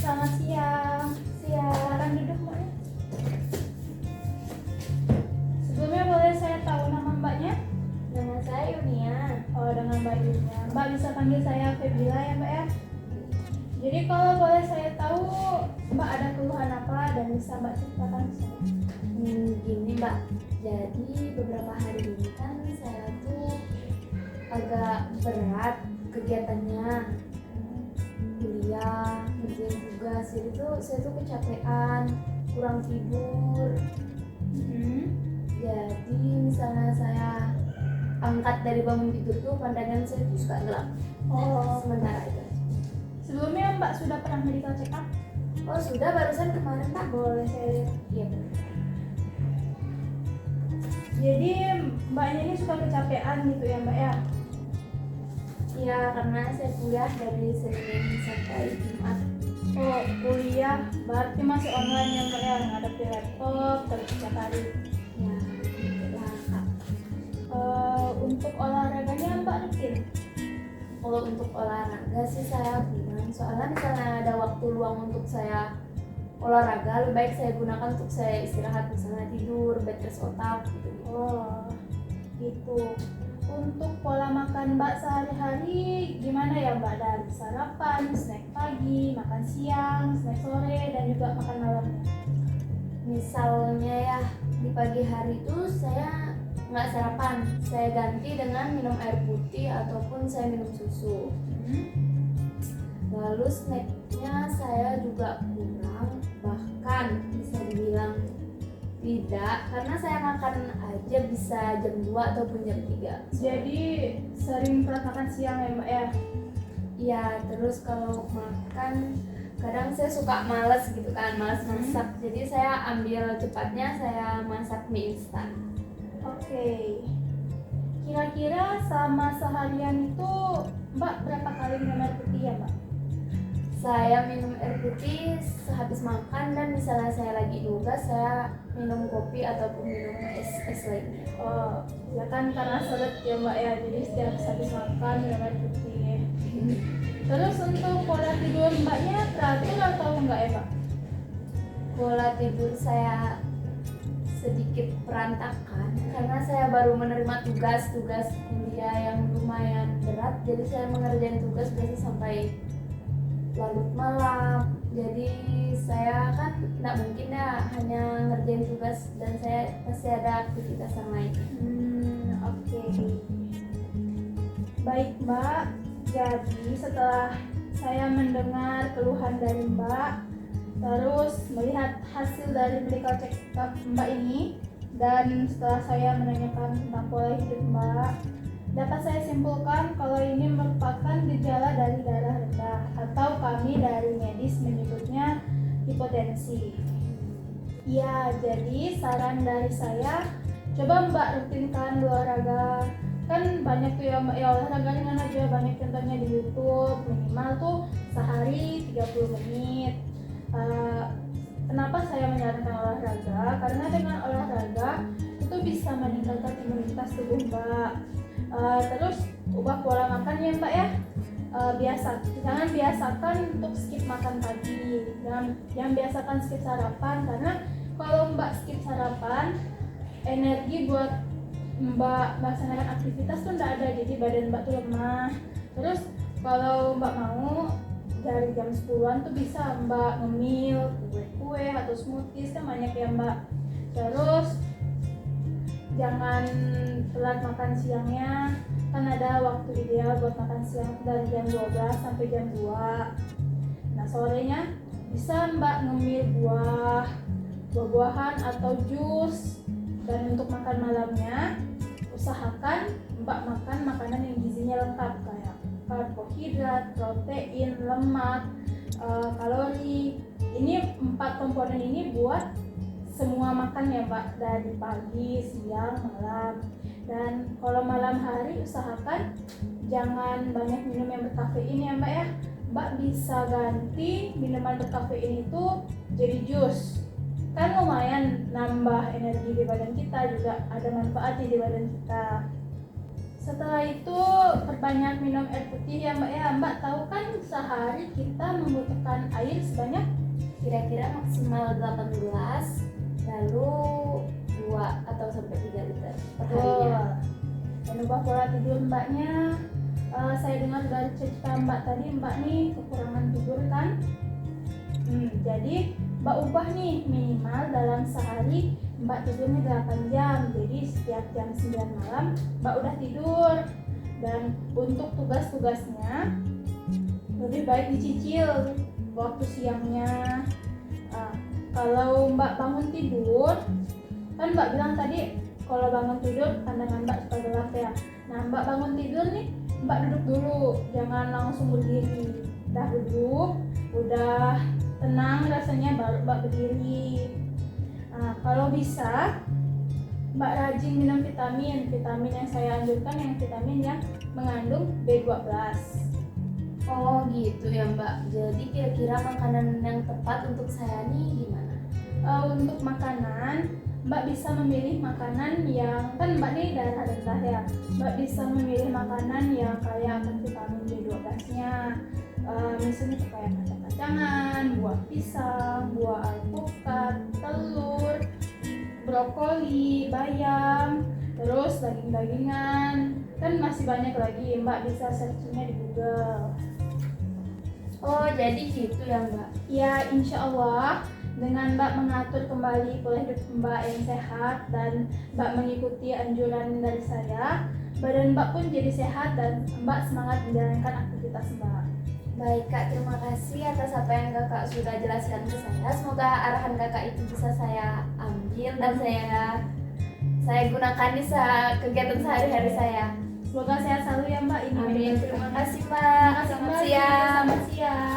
Selamat siang. Silakan duduk mbaknya. Sebelumnya boleh saya tahu nama mbaknya? Nama saya Yunia. Oh, dengan Mbak Yunia. Mbak bisa panggil saya Febila ya mbak ya. Jadi kalau boleh saya tahu mbak ada keluhan apa dan bisa mbak ceritakan ke saya? Gini mbak, jadi beberapa hari ini kan saya tuh agak berat kegiatannya, kuliah, ngerjain tugas, jadi tuh saya tuh kecapean, kurang tidur. Jadi misalnya saya angkat dari bangun tidur tuh pandangan saya tuh suka gelap. Sementara itu. Sebelumnya mbak sudah pernah medical check up? Oh sudah, barusan kemarin pak. Boleh saya lihat? Iya benar. Jadi mbaknya ini suka kecapean gitu ya mbak ya? Iya, karena saya kuliah dari Senin sampai Jumat. Oh, kuliah berarti masih online ya mbak ya, ngadepi laptop terus setiap hari. Ya, itulah kak. Untuk olahraganya mbak rutin? Kalau untuk olahraga sih saya kurang. Soalnya misalnya ada waktu luang untuk saya olahraga, lebih baik saya gunakan untuk saya istirahat, misalnya tidur, bed rest otak gitu. Oh, gitu. Untuk pola makan mbak sehari-hari gimana ya mbak? Dari sarapan, snack pagi, makan siang, snack sore, dan juga makan malamnya. Misalnya ya di pagi hari itu saya nggak sarapan, saya ganti dengan minum air putih ataupun saya minum susu. Lalu snacknya saya juga kurang, bahkan bisa dibilang tidak, karena saya makan aja bisa jam 2 ataupun jam 3. Jadi sering telat makan siang ya mbak ya? Iya, terus kalau makan kadang saya suka males gitu kan, males masak. Jadi saya ambil cepatnya, saya masak mie instan. Oke. Kira-kira sama seharian itu mbak berapa kali minum air putih ya mbak? Saya minum air putih sehabis makan, dan misalnya saya lagi nugas saya minum kopi ataupun minum es lainnya. Oh, ya kan karena seret ya mbak ya, jadi setiap habis makan minum air putih. Terus untuk pola tidur mbaknya teratur atau enggak ya mbak? Pola tidur saya sedikit berantakan karena saya baru menerima tugas kuliah yang lumayan berat, jadi saya mengerjakan tugas biasa sampai larut malam. Jadi saya kan tidak mungkin ya hanya ngerjain tugas, dan saya pasti ada aktivitas yang lain. Oke. Baik mbak, jadi setelah saya mendengar keluhan dari mbak, terus melihat hasil dari medical check up mbak ini, dan setelah saya menanyakan tentang pola hidup mbak, dapat saya simpulkan kalau ini merupakan gejala dari darah rendah, atau kami dari medis menyebutnya hipotensi. Ya, jadi saran dari saya, coba mbak rutinkan olahraga. Kan banyak tuh ya mbak ya, olahraga ringan aja, banyak contohnya di YouTube, minimal tuh sehari 30 menit. Kenapa saya menyarankan olahraga? Karena dengan olahraga itu bisa meningkatkan imunitas tubuh mbak. Terus ubah pola makan ya mbak ya. Jangan biasakan untuk skip makan pagi, jangan biasakan skip sarapan, karena kalau mbak skip sarapan, energi buat mbak melaksanakan aktivitas tuh tidak ada, jadi badan mbak tuh lemah. Terus kalau mbak mau dari jam 10-an tuh bisa mbak ngemil kue atau smoothies, kan banyak ya mbak. Terus jangan telat makan siangnya, kan ada waktu ideal buat makan siang dari jam 12 sampai jam 2. Nah sorenya bisa mbak ngemil buah-buahan atau jus. Dan untuk makan malamnya usahakan mbak makan makanan yang gizinya lengkap, kayak karbohidrat, protein, lemak, kalori. Ini 4 komponen ini buat semua makan ya mbak, dari pagi, siang, malam. Dan kalau malam hari usahakan jangan banyak minum yang berkafein ya mbak ya. Mbak bisa ganti minuman berkafein itu jadi jus, kan lumayan nambah energi di badan kita, juga ada manfaatnya di badan kita. Setelah itu perbanyak minum air putih ya Mbak ya. Mbak tahu kan sehari kita membutuhkan air sebanyak Kira-kira maksimal 18, lalu 2 atau sampai 3 liter per harinya. Dan ubah pola tidur Mbaknya. Saya dengar dari cerita Mbak tadi, Mbak nih kekurangan tidur kan? Jadi Mbak ubah nih, minimal dalam sehari Mbak tidurnya 8 jam. Jadi setiap jam 9 malam Mbak udah tidur. Dan untuk tugas-tugasnya lebih baik dicicil waktu siangnya. Kalau Mbak bangun tidur, kan Mbak bilang tadi kalau bangun tidur pandangan Mbak suka gelap ya. Nah, Mbak bangun tidur nih, Mbak duduk dulu, jangan langsung berdiri. Udah duduk, udah tenang rasanya baru Mbak berdiri. Kalau bisa Mbak rajin minum vitamin yang saya anjurkan yang vitamin yang mengandung B12. Oh gitu ya Mbak. Jadi kira-kira makanan yang tepat untuk saya nih gimana? Untuk makanan, Mbak bisa memilih makanan yang, kan Mbak nih darah rendah ya, Mbak bisa memilih makanan yang kaya akan vitamin B12-nya. Misalnya kayak kacang-kacangan, buah pisang, buah alpukat, telur, brokoli, bayam, terus daging-dagingan. Kan masih banyak lagi, Mbak bisa searchingnya di Google. Oh jadi gitu ya Mbak. Ya, insya Allah dengan Mbak mengatur kembali pola hidup Mbak yang sehat dan Mbak mengikuti anjuran dari saya, badan Mbak pun jadi sehat dan Mbak semangat menjalankan aktivitas Mbak. Baik Kak, terima kasih atas apa yang Kakak sudah jelaskan ke saya. Semoga arahan Kakak itu bisa saya ambil dan saya gunakan di kegiatan sehari-hari saya. Semoga sehat selalu ya Mbak. Ini Amin. meditasi Terima Mbak. kasih Mbak. Terima kasih Selamat Mbak. siang. Selamat siang.